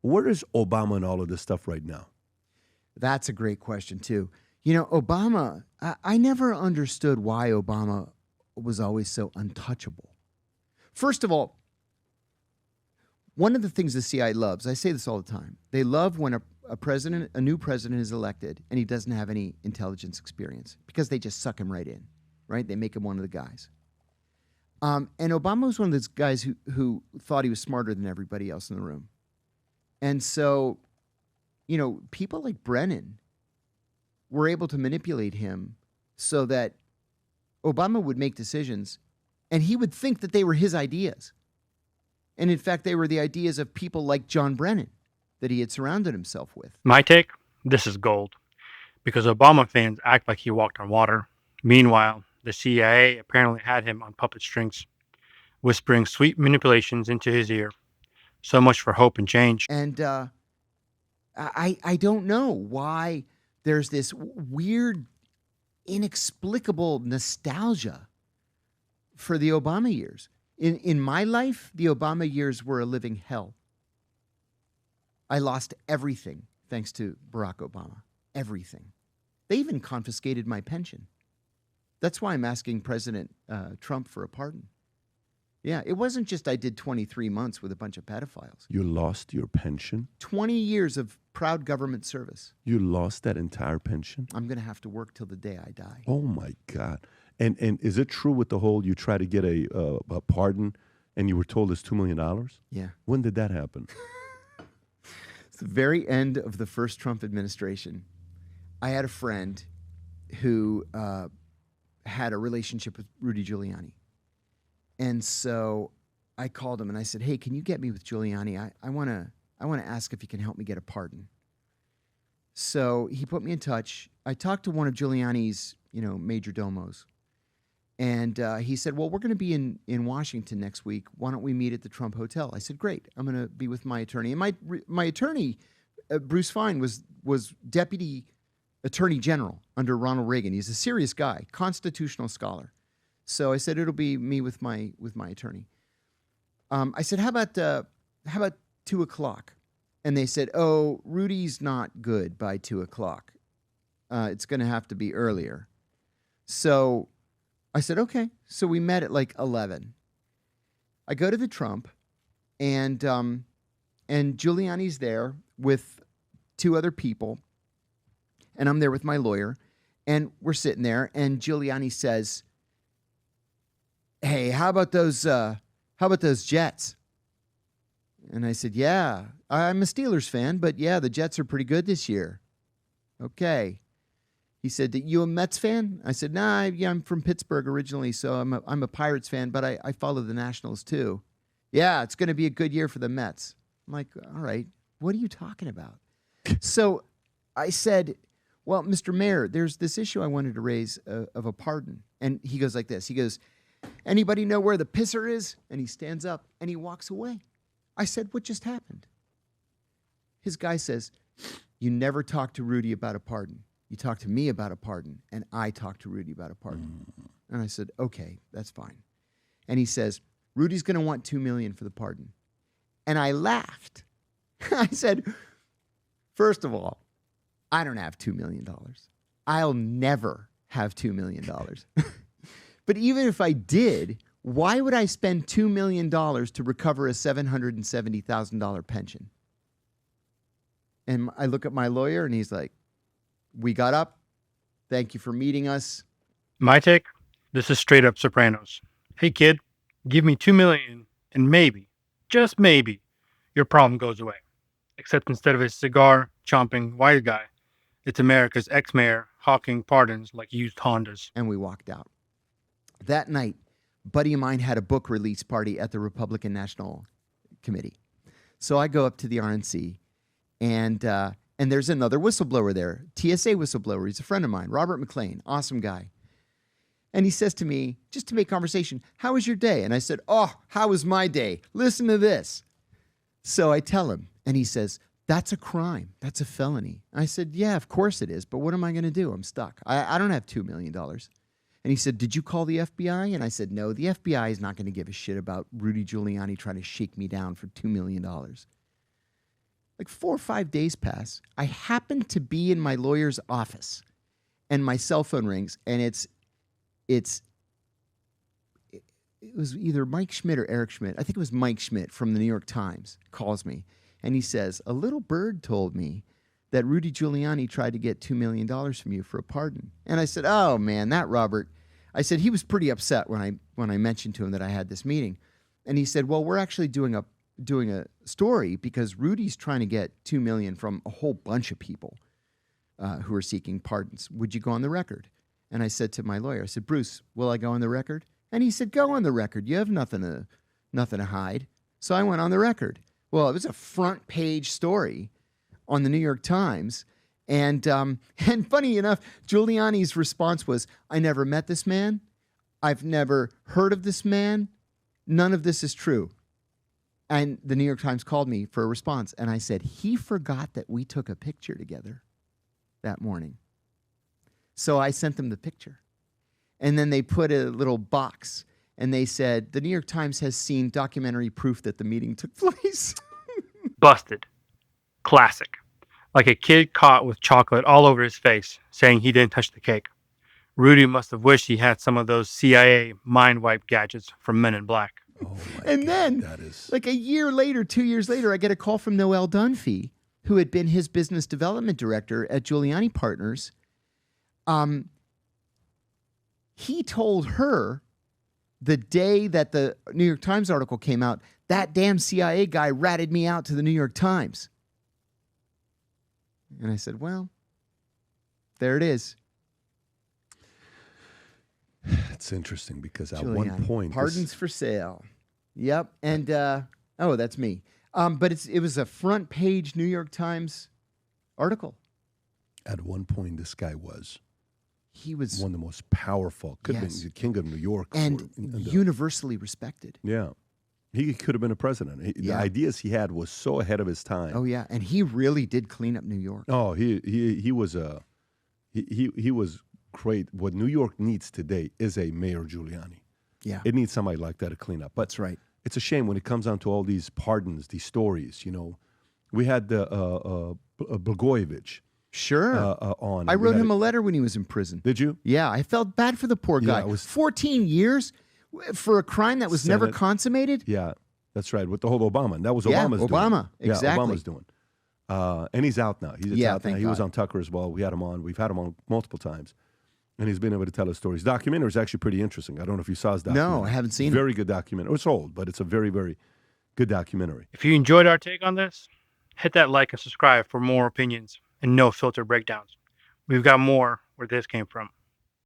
Where is Obama and all of this stuff right now? That's a great question, too. You know, Obama, I never understood why Obama was always so untouchable. First of all, one of the things the CIA loves, I say this all the time, they love when a new president is elected and he doesn't have any intelligence experience because they just suck him right in, right? They make him one of the guys. And Obama was one of those guys who thought he was smarter than everybody else in the room. And so, you know, people like Brennan were able to manipulate him so that Obama would make decisions and he would think that they were his ideas. And in fact, they were the ideas of people like John Brennan that he had surrounded himself with. My take, this is gold. Because Obama fans act like he walked on water. Meanwhile, the CIA apparently had him on puppet strings, whispering sweet manipulations into his ear. So much for hope and change. And I don't know why there's this weird, inexplicable nostalgia for the Obama years. In my life, the Obama years were a living hell. I lost everything thanks to Barack Obama. Everything. They even confiscated my pension. That's why I'm asking President Trump for a pardon. Yeah, it wasn't just I did 23 months with a bunch of pedophiles. You lost your pension? 20 years of proud government service. You lost that entire pension? I'm going to have to work till the day I die. Oh, my God. And is it true with the whole you try to get a pardon and you were told it's $2 million? Yeah. When did that happen? It's the very end of the first Trump administration. I had a friend who had a relationship with Rudy Giuliani. And so I called him and I said, hey, can you get me with Giuliani? I want to ask if he can help me get a pardon. So he put me in touch. I talked to one of Giuliani's, major domos. And he said, well, we're going to be in Washington next week. Why don't we meet at the Trump Hotel? I said, great. I'm going to be with my attorney. And my attorney, Bruce Fine, was Deputy Attorney General under Ronald Reagan. He's a serious guy, constitutional scholar. So I said, it'll be me with my attorney. I said, how about 2 o'clock? And they said, oh, Rudy's not good by 2 o'clock. It's going to have to be earlier. So I said, okay. So we met at like 11. I go to the Trump, and Giuliani's there with 2 other people, and I'm there with my lawyer, and we're sitting there, and Giuliani says, hey, how about those Jets? And I said, yeah, I'm a Steelers fan, but yeah, the Jets are pretty good this year. Okay. He said, you a Mets fan? I said, nah, yeah, I'm from Pittsburgh originally, so I'm a Pirates fan, but I follow the Nationals too. Yeah, it's going to be a good year for the Mets. I'm like, all right, what are you talking about? So I said, well, Mr. Mayor, there's this issue I wanted to raise of a pardon. And he goes like this. He goes, anybody know where the pisser is? And he stands up and he walks away. I said, what just happened? His guy says, you never talked to Rudy about a pardon. You talked to me about a pardon, and I talked to Rudy about a pardon. And I said, okay, that's fine. And he says, Rudy's going to want $2 million for the pardon. And I laughed. I said, first of all, I don't have $2 million. I'll never have $2 million. But even if I did, why would I spend $2 million to recover a $770,000 pension? And I look at my lawyer, and he's like, we got up. Thank you for meeting us. My take, this is straight up Sopranos. Hey kid, give me $2 million and maybe, just maybe, your problem goes away. Except instead of a cigar chomping white guy, it's America's ex-mayor hawking pardons like used Hondas. And we walked out. That night, a buddy of mine had a book release party at the Republican National Committee. So I go up to the RNC, and there's another whistleblower there, TSA whistleblower. He's a friend of mine, Robert McLean, awesome guy. And he says to me, just to make conversation, how was your day? And I said, oh, how was my day? Listen to this. So I tell him, and he says, that's a crime. That's a felony. I said, yeah, of course it is. But what am I going to do? I'm stuck. I don't have $2 million. And he said, did you call the FBI? And I said, no, the FBI is not going to give a shit about Rudy Giuliani trying to shake me down for $2 million. Like 4 or 5 days pass. I happen to be in my lawyer's office, and my cell phone rings, and it was either Mike Schmidt or Eric Schmidt. I think it was Mike Schmidt from the New York Times calls me, and he says, "A little bird told me that Rudy Giuliani tried to get $2 million from you for a pardon." And I said, "Oh man, that Robert." I said he was pretty upset when I mentioned to him that I had this meeting, and he said, "Well, we're actually doing a story because Rudy's trying to get $2 million from a whole bunch of people who are seeking pardons. Would you go on the record?" And I said to my lawyer, I said, "Bruce, will I go on the record?" And he said, "Go on the record. You have nothing to hide." So I went on the record. Well, it was a front page story on the New York Times. And funny enough, Giuliani's response was, "I never met this man. I've never heard of this man. None of this is true." And the New York Times called me for a response. And I said, "He forgot that we took a picture together that morning." So I sent them the picture. And then they put a little box and they said, "The New York Times has seen documentary proof that the meeting took place." Busted. Classic. Like a kid caught with chocolate all over his face, saying he didn't touch the cake. Rudy must have wished he had some of those CIA mind wipe gadgets from Men in Black. Oh my And God, then, that is like a year later, 2 years later, I get a call from Noelle Dunphy, who had been his business development director at Giuliani Partners. He told her the day that the New York Times article came out, that damn CIA guy ratted me out to the New York Times. And I said, "Well, there it is." it's interesting because at Giuliani. one point Pardons for sale. Yep. And oh, that's me. But it was a front page New York Times article. at one point this guy was He was one of the most powerful, could have Yes. been the king of New York. and in the- universally respected. yeah. He could have been a president. The Yeah. ideas he had was so ahead of his time. Oh yeah, and he really did clean up New York. Oh, he was he was great. What New York needs today is a Mayor Giuliani. Yeah, It needs somebody like that to clean up. But that's right. it's a shame when it comes down to all these pardons, these stories. We had Blagojevich Sure. on. I We wrote had him a letter when he was in prison. Did you? Yeah, I felt bad for the poor Yeah, guy. it was- 14 years for a crime that was never Senate. consummated. Yeah, that's right. With the whole Obama, and that was Yeah, Obama's doing. Obama, Yeah, exactly. Obama's doing. And he's out now. He's Yeah, out now. thank He was God. on Tucker as well. We had him on. We've had him on multiple times, and he's been able to tell his stories. Documentary is actually pretty interesting. I don't know if you saw his documentary. No, I haven't seen it. Very good documentary. It's old, but it's a very, very good documentary. If you enjoyed our take on this, hit that like and subscribe for more opinions and no filter breakdowns. We've got more where this came from.